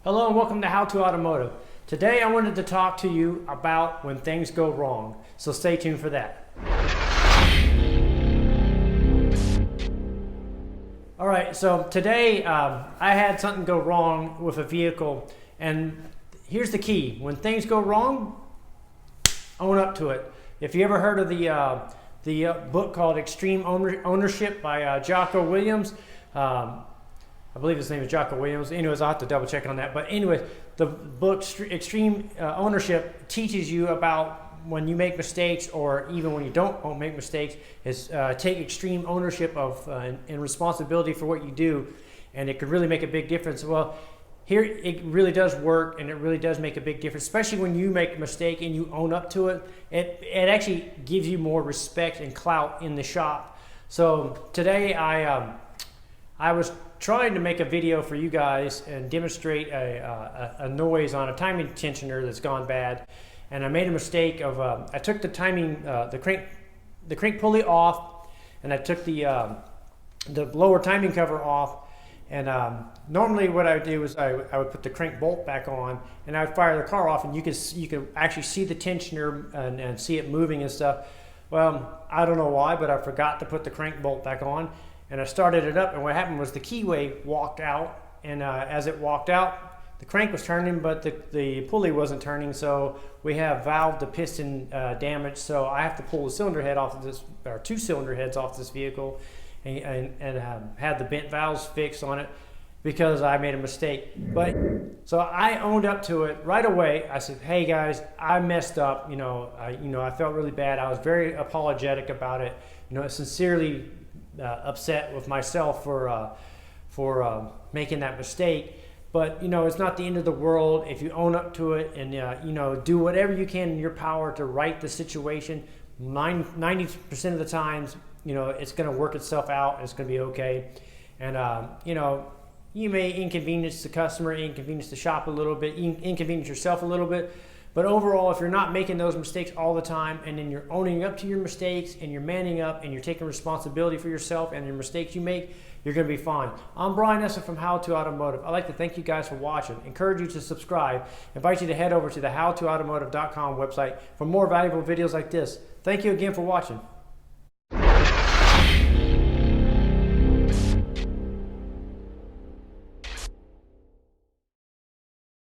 Hello and welcome to How to Automotive. Today I wanted to talk to you about when things go wrong, so stay tuned for that. Alright, so today I had something go wrong with a vehicle, and here's the key. When things go wrong, own up to it. If you ever heard of the book called Extreme Ownership by Jocko Williams, I believe his name is Jocko Williams. Anyways, I'll have to double check on that. But anyway, the book Extreme Ownership teaches you about when you make mistakes, or even when you don't make mistakes, is take extreme ownership of and responsibility for what you do, and it could really make a big difference. Well, here it really does work, and it really does make a big difference, especially when you make a mistake and you own up to it. It actually gives you more respect and clout in the shop. So today I was trying to make a video for you guys and demonstrate a noise on a timing tensioner that's gone bad, and I made a mistake of I took the crank pulley off, and I took the lower timing cover off, and normally what I would do is I would put the crank bolt back on, and I would fire the car off, and you could actually see the tensioner and see it moving and stuff. Well, I don't know why, but I forgot to put the crank bolt back on. And I started it up, and what happened was the keyway walked out, and as it walked out, the crank was turning, but the pulley wasn't turning, so we have valve to piston damage, so I have to pull the cylinder head off of this, or two cylinder heads off this vehicle, and had the bent valves fixed on it because I made a mistake. But so I owned up to it right away. I said, hey guys, I messed up, I felt really bad. I was very apologetic about it, sincerely upset with myself for making that mistake. But it's not the end of the world if you own up to it and do whatever you can in your power to right the situation. 90% of the times it's going to work itself out, and it's going to be okay. And you may inconvenience the customer, inconvenience the shop a little bit, inconvenience yourself a little bit. But overall, if you're not making those mistakes all the time, and then you're owning up to your mistakes, and you're manning up, and you're taking responsibility for yourself and your mistakes you make, you're going to be fine. I'm Brian Essa from How to Automotive. I'd like to thank you guys for watching, encourage you to subscribe, invite you to head over to the howtoautomotive.com website for more valuable videos like this. Thank you again for watching.